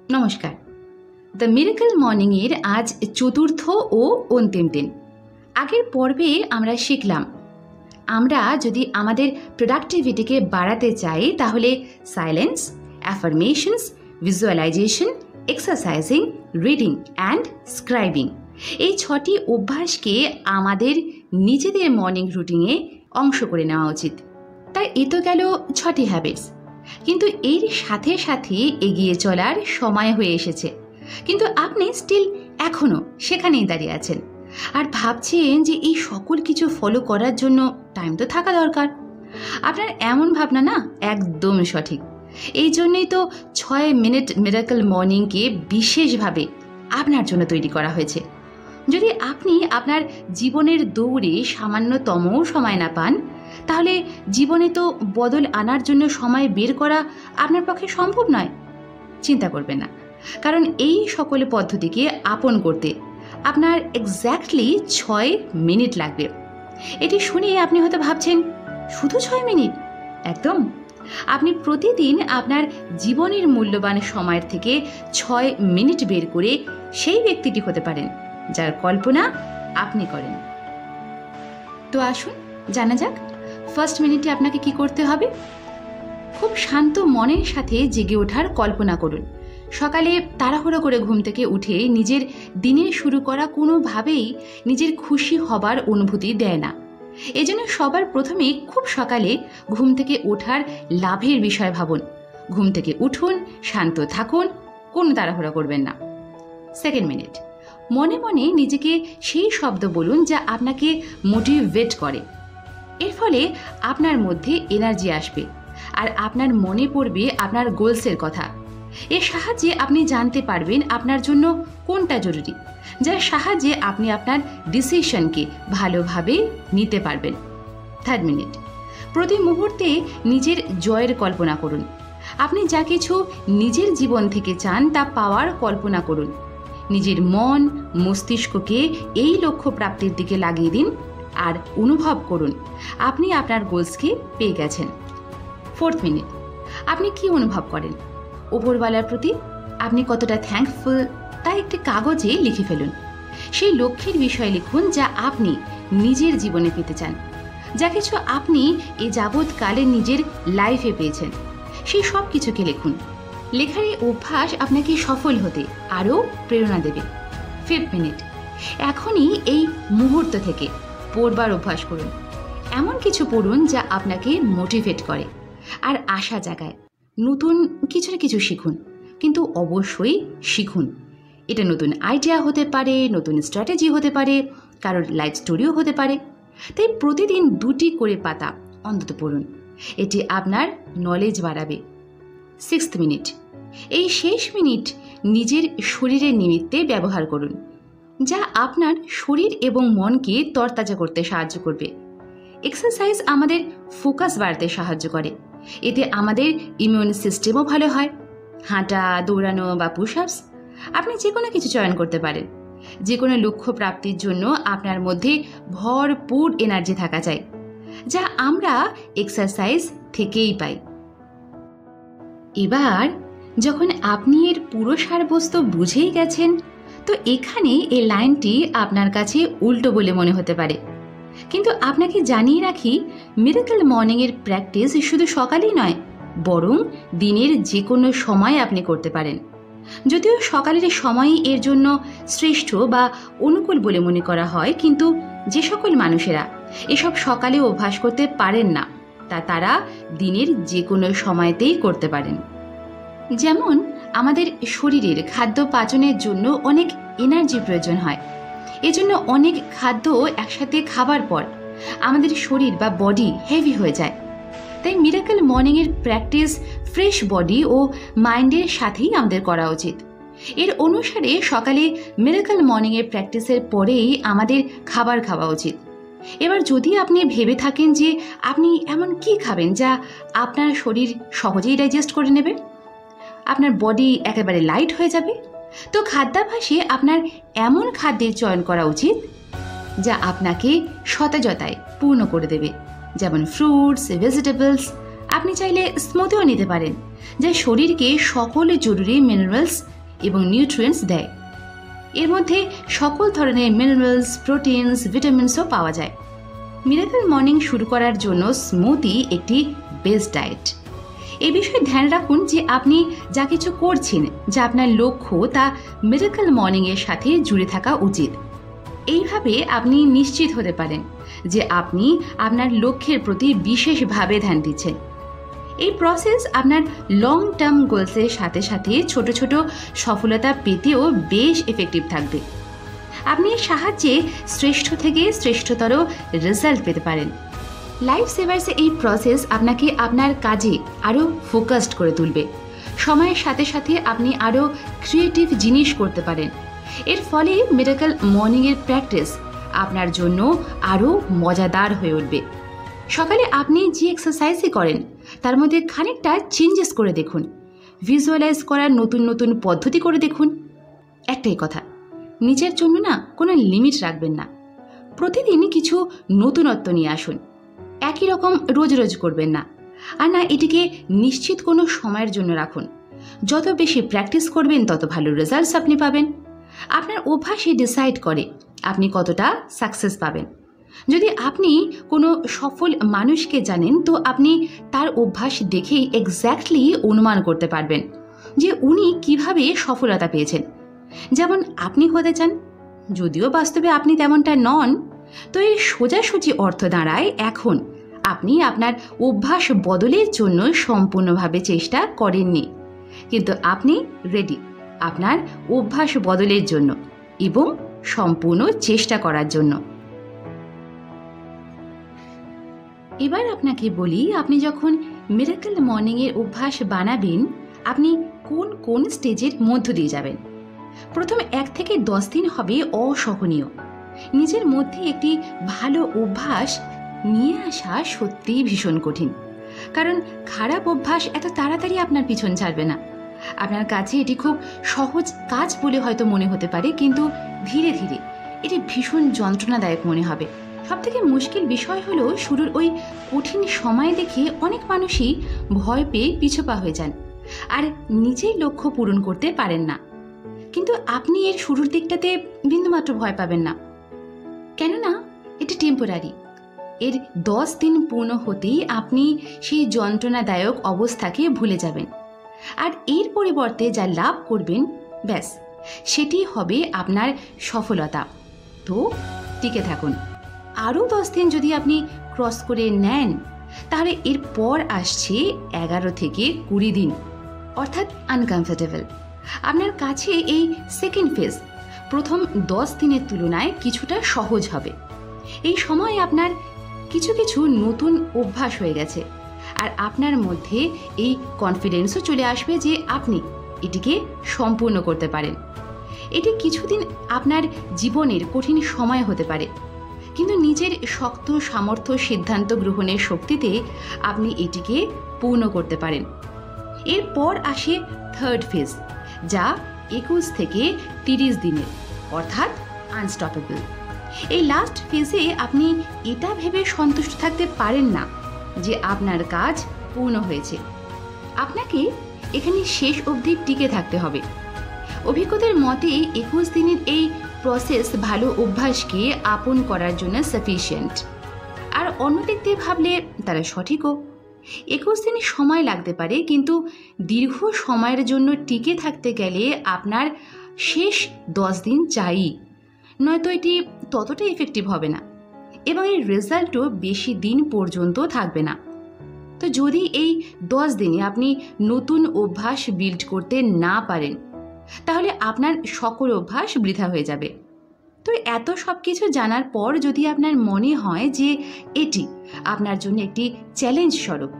নমস্কার। The miracle মর্নিংয়ের আজ চতুর্থ ও অন্তিম দিন। আগের পর্বে আমরা শিখলাম আমরা যদি আমাদের প্রোডাক্টিভিটিকে বাড়াতে চাই তাহলে silence, affirmations, visualization, exercising, reading and scribing এই 6টি অভ্যাসকে আমাদের নিজেদের মর্নিং রুটিনে অংশ করে নেওয়া উচিত। তাই এ তো গেল 6টি হ্যাবিটস, কিন্তু এর সাথে সাথে এগিয়ে চলার সময় হয়ে এসেছে। কিন্তু আপনি স্টিল এখনও সেখানেই দাঁড়িয়ে আছেন আর ভাবছেন যে এই সকল কিছু ফলো করার জন্য টাইম তো থাকা দরকার। আপনার এমন ভাবনা না একদম সঠিক। এই জন্যই তো 6 মিনিট মিরাকল মর্নিংকে বিশেষভাবে আপনার জন্য তৈরি করা হয়েছে। যদি আপনি আপনার জীবনের দৌড়ে সামান্যতম সময় না পান, তাহলে জীবনে তো বদল আনার জন্য সময় বের করা আপনার পক্ষে সম্ভব নয়। চিন্তা করবেন না, কারণ এই সকল পদ্ধতিকে আপন করতে আপনার এক্স্যাক্টলি 6 মিনিট লাগবে। এটি শুনে আপনি হয়তো ভাবছেন, শুধু 6 মিনিট? একদম। আপনি প্রতিদিন আপনার জীবনের মূল্যবান সময়ের থেকে 6 মিনিট বের করে সেই ব্যক্তিটি হতে পারেন যার কল্পনা আপনি করেন। তো আসুন জানা যাক, ফার্স্ট মিনিটে আপনাকে কি করতে হবে। খুব শান্ত মনের সাথে জেগে ওঠার কল্পনা করুন। সকালে তাড়াহুড়ো করে ঘুম থেকে উঠে নিজের দিনের শুরু করা কোনোভাবেই নিজের খুশি হবার অনুভূতি দেয় না। এজন্য সবার প্রথমে খুব সকালে ঘুম থেকে ওঠার লাভের বিষয় ভাবুন। ঘুম থেকে উঠুন, শান্ত থাকুন, কোনো তাড়াহুড়ো করবেন না। সেকেন্ড মিনিট, মনে মনে নিজেকে সেই শব্দ বলুন যা আপনাকে মোটিভেট করে। এর ফলে আপনার মধ্যে এনার্জি আসবে আর আপনার মনে পড়বে আপনার গোলসের কথা। এর সাহায্যে আপনি জানতে পারবেন আপনার জন্য কোনটা জরুরি, যার সাহায্যে আপনি আপনার ডিসিশনকে ভালোভাবে নিতে পারবেন। থার্ড মিনিট, প্রতি মুহূর্তে নিজের জয়ের কল্পনা করুন। আপনি যা কিছু নিজের জীবন থেকে চান তা পাওয়ার কল্পনা করুন। নিজের মন মস্তিষ্ককে এই লক্ষ্য প্রাপ্তির দিকে লাগিয়ে দিন আর অনুভব করুন আপনি আপনার গোলসকে পেয়ে গেছেন। ফোর্থ মিনিট, আপনি কি অনুভব করেন? ওপরওয়ালার প্রতি আপনি কতটা থ্যাঙ্কফুল তা একটি কাগজে লিখে ফেলুন। সেই লক্ষ্যের বিষয়ে লিখুন যা আপনি নিজের জীবনে পেতে চান, যা কিছু আপনি এ যাবৎকালে নিজের লাইফে পেয়েছেন, সেই সব কিছুকে লিখুন। লেখার এই অভ্যাস আপনাকে সফল হতে আরও প্রেরণা দেবে। ফিফথ মিনিট, এখনই এই মুহূর্ত থেকে পড়বার অভ্যাস করুন। এমন কিছু পড়ুন যা আপনাকে মোটিভেট করে আর আশা জাগায়। নতুন কিছু না কিছু শিখুন, কিন্তু অবশ্যই শিখুন। এটা নতুন আইডিয়া হতে পারে, নতুন স্ট্র্যাটেজি হতে পারে, কারোর লাইফ স্টোরিও হতে পারে। তাই প্রতিদিন 2টি করে পাতা অন্তত পড়ুন। এটি আপনার নলেজ বাড়াবে। সিক্সথ মিনিট, এই শেষ মিনিট নিজের শরীরের নিমিত্তে ব্যবহার করুন, যা আপনার শরীর এবং মনকে তরতাজা করতে সাহায্য করবে। এক্সারসাইজ আমাদের ফোকাস বাড়াতে সাহায্য করে। এতে আমাদের ইমিউন সিস্টেমও ভালো হয়। হাঁটা, দৌড়ানো বা পুশ আপস, আপনি যে কোনো কিছু চয়ন করতে পারেন। যে কোনো লক্ষ্য প্রাপ্তির জন্য আপনার মধ্যে ভরপুর এনার্জি থাকা চাই, যা আমরা এক্সারসাইজ থেকেই পাই। এবার যখন আপনি এর পুরো সারবস্তু বুঝেই গেছেন, তো এখানে এই লাইনটি আপনার কাছে উল্টো বলে মনে হতে পারে। কিন্তু আপনাকে জানিয়ে রাখি, মিরাকল মর্নিংয়ের প্র্যাকটিস শুধু সকালেই নয়, বরং দিনের যে কোনো সময় আপনি করতে পারেন। যদিও সকালের সময়ই এর জন্য শ্রেষ্ঠ বা অনুকূল বলে মনে করা হয়, কিন্তু যে সকল মানুষেরা এসব সকালে অভ্যাস করতে পারেন না, তারা দিনের যে কোনো সময়তেই করতে পারেন। যেমন আমাদের শরীরের খাদ্য পাচনের জন্য অনেক এনার্জি প্রয়োজন হয়। এজন্য অনেক খাদ্য একসাথে খাবার পর আমাদের শরীর বা বডি হেভি হয়ে যায়। তাই মিরাকল মর্নিংয়ের প্র্যাকটিস ফ্রেশ বডি ও মাইন্ডের সাথেই আমাদের করা উচিত। এর অনুসারে সকালে মিরাকল মর্নিংয়ের প্র্যাকটিসের পরেই আমাদের খাবার খাওয়া উচিত। এবার যদি আপনি ভেবে থাকেন যে আপনি এমন কি খাবেন যা আপনার শরীর সহজেই ডাইজেস্ট করে নেবে, আপনার বডি একেবারে লাইট হয়ে যাবে, তো খাদ্যাভ্যাসে আপনার এমন খাদ্যের চয়ন করা উচিত যা আপনাকে সতেজতায় পূর্ণ করে দেবে, যেমন ফ্রুটস, ভেজিটেবলস আপনি চাইলে স্মুদিও নিতে পারেন, যা শরীরকে সকল জরুরি মিনারেলস এবং নিউট্রিয়েন্টস দেয়। এর মধ্যে সকল ধরনের মিনারেলস, প্রোটিনস, ভিটামিনসও পাওয়া যায়। মিরাকল মর্নিং শুরু করার জন্য স্মুদি একটি বেস্ট ডায়েট। এ বিষয়ে ধ্যান রাখুন যে আপনি যা কিছু করছেন, যা আপনার লক্ষ্য, তা মিরাকল মর্নিংয়ের সাথে জুড়ে থাকা উচিত। এইভাবে আপনি নিশ্চিত হতে পারেন যে আপনি আপনার লক্ষ্যের প্রতি বিশেষভাবে ধ্যান দিচ্ছেন। এই প্রসেস আপনার লং টার্ম গোলসের সাথে সাথে ছোট ছোট সফলতা পেতেও বেশ এফেক্টিভ থাকবে। আপনি এর সাহায্যে শ্রেষ্ঠ থেকে শ্রেষ্ঠতর রেজাল্ট পেতে পারেন। লাইফ সেভার্সে এই প্রসেস আপনাকে আপনার কাজে আরও ফোকাসড করে তুলবে। সময়ের সাথে সাথে আপনি আরও ক্রিয়েটিভ জিনিস করতে পারেন। এর ফলে মিরাকল মর্নিংয়ের প্র্যাকটিস আপনার জন্য আরও মজাদার হয়ে উঠবে। সকালে আপনি যে এক্সারসাইজই করেন তার মধ্যে খানিকটা চেঞ্জেস করে দেখুন। ভিজুয়ালাইজ করার নতুন নতুন পদ্ধতি করে দেখুন। একটাই কথা, নিজের জন্য না কোনো লিমিট রাখবেন না। প্রতিদিন কিছু নতুনত্ব নিয়ে আসুন। একই রকম রোজ রোজ করবেন না। আর না এটিকে নিশ্চিত কোনো সময়ের জন্য রাখুন। যত বেশি প্র্যাকটিস করবেন তত ভালো রেজাল্টস আপনি পাবেন। আপনার অভ্যাসই ডিসাইড করে আপনি কতটা সাকসেস পাবেন। যদি আপনি কোনো সফল মানুষকে জানেন তো আপনি তার অভ্যাস দেখেই এক্স্যাক্টলি অনুমান করতে পারবেন যে উনি কিভাবে সফলতা পেয়েছেন, যেমন আপনি হতে চান। যদিও বাস্তবে আপনি তেমনটা নন, তো এর সোজাসুজি অর্থ দাঁড়ায় এখন আপনি আপনার অভ্যাস বদলের জন্য সম্পূর্ণভাবে চেষ্টা করেননি, কিন্তু আপনি রেডি আপনার অভ্যাস বদলের জন্য এবং সম্পূর্ণ চেষ্টা করার জন্য। এবার আপনাকে বলি, আপনি যখন মিরাকল মর্নিংয়ের অভ্যাস বানাবেন আপনি কোন কোন স্টেজের মধ্য দিয়ে যাবেন। প্রথম 1 থেকে 10 দিন হবে অসহনীয়। নিজের মধ্যে একটি ভালো অভ্যাস নিয়ে আসা সত্যিই ভীষণ কঠিন, কারণ খারাপ অভ্যাস এত তাড়াতাড়ি আপনার পিছন ছাড়বে না। আপনার কাছে এটি খুব সহজ কাজ বলে হয়তো মনে হতে পারে, কিন্তু ধীরে ধীরে এটি ভীষণ যন্ত্রণাদায়ক মনে হবে। সবথেকে মুশকিল বিষয় হলো শুরুর ওই কঠিন সময় দেখে অনেক মানুষই ভয় পেয়ে পিছপা হয়ে যান আর নিজের লক্ষ্য পূরণ করতে পারেন না। কিন্তু আপনি এর শুরুর দিকটাতে বিন্দুমাত্র ভয় পাবেন না, কেননা এটি টেম্পোরারি। এর 10 দিন পূর্ণ হতেই আপনি সেই যন্ত্রণাদায়ক অবস্থাকে ভুলে যাবেন, আর এর পরিবর্তে যা লাভ করবেন ব্যাস সেটি হবে আপনার সফলতা। তো টিকে থাকুন। আরও 10 দিন যদি আপনি ক্রস করে নেন তাহলে এরপর আসছে 11 থেকে 20 দিন, অর্থাৎ আনকমফোর্টেবল। আপনার কাছে এই সেকেন্ড ফেজ প্রথম 10 দিনের তুলনায় কিছুটা সহজ হবে। এই সময় আপনার কিছু কিছু নতুন অভ্যাস হয়ে গেছে আর আপনার মধ্যে এই কনফিডেন্সও চলে আসবে যে আপনি এটিকে সম্পূর্ণ করতে পারেন। এটি কিছুদিন আপনার জীবনের কঠিন সময় হতে পারে, কিন্তু নিজের শক্ত সামর্থ্য সিদ্ধান্ত গ্রহণের শক্তিতে আপনি এটিকে পূর্ণ করতে পারেন। এরপর আসে থার্ড ফেজ, যা 21 থেকে 30 দিনের, অর্থাৎ আনস্টপেবল। এই লাস্ট ফেজে আপনি এটা ভেবে সন্তুষ্ট থাকতে পারেন না যে আপনার কাজ পূর্ণ হয়েছে। আপনাকে এখানে শেষ অবধি টিকে থাকতে হবে। অভিজ্ঞতার মতে 21 দিনের এই প্রসেস ভালো অভ্যাসকে আপন করার জন্য সাফিসিয়েন্ট। আর অন্যদিক দিয়ে ভাবলে তারা সঠিকও। 21 দিন সময় লাগতে পারে, কিন্তু দীর্ঘ সময়ের জন্য টিকে থাকতে গেলে আপনার শেষ 10 দিন চাই, নয়তো এটি ততটা এফেক্টিভ হবে না এবং এর রেজাল্টও বেশি দিন পর্যন্ত থাকবে না। তো যদি এই 10 দিনে আপনি নতুন অভ্যাস বিল্ড করতে না পারেন তাহলে আপনার সকল অভ্যাস বৃথা হয়ে যাবে। তো এত সব কিছু জানার পর যদি আপনার মনে হয় যে এটি আপনার জন্য একটি চ্যালেঞ্জ স্বরূপ,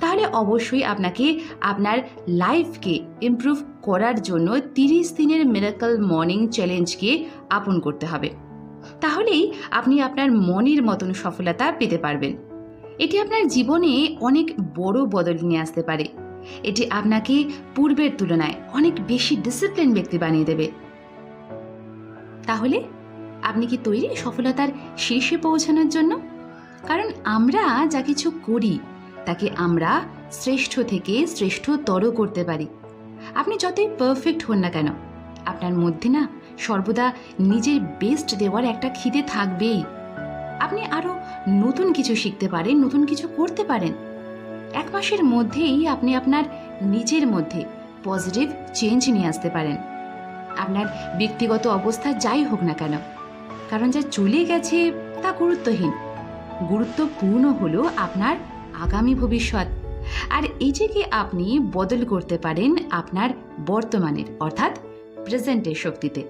তাহলে অবশ্যই আপনাকে আপনার লাইফকে ইমপ্রুভ করার জন্য 30 দিনের মিরাকল মর্নিং চ্যালেঞ্জকে আপন করতে হবে। তাহলেই আপনি আপনার মনের মতন সফলতা পেতে পারবেন। এটি আপনার জীবনে অনেক বড় বদল নিয়ে আসতে পারে। এটি আপনাকে পূর্বের তুলনায় অনেক বেশি ডিসিপ্লিন ব্যক্তি বানিয়ে দেবে। তাহলে আপনি কি তৈরি সফলতার শীর্ষে পৌঁছানোর জন্য? কারণ আমরা যা কিছু করি তাকে আমরা শ্রেষ্ঠ থেকে শ্রেষ্ঠতর করতে পারি। আপনি যতই পারফেক্ট হন না কেন, আপনার মধ্যে না সর্বদা নিজের বেস্ট দেওয়ার একটা খিদে থাকবেই। আপনি আরও নতুন কিছু শিখতে পারেন, নতুন কিছু করতে পারেন। 1 মাসের মধ্যেই আপনি আপনার নিজের মধ্যে পজিটিভ চেঞ্জ নিয়ে আসতে পারেন। আপনার ব্যক্তিগত অবস্থা যাই হোক না কেন, কারণ যা চলে গেছে তা গুরুত্বহীন। গুরুত্বপূর্ণ হলো আপনার আগামী ভবিষ্যৎ। আর এই যে কি আপনি বদল করতে পারেন আপনার বর্তমানের অর্থাৎ প্রেজেন্টের শক্তিতে।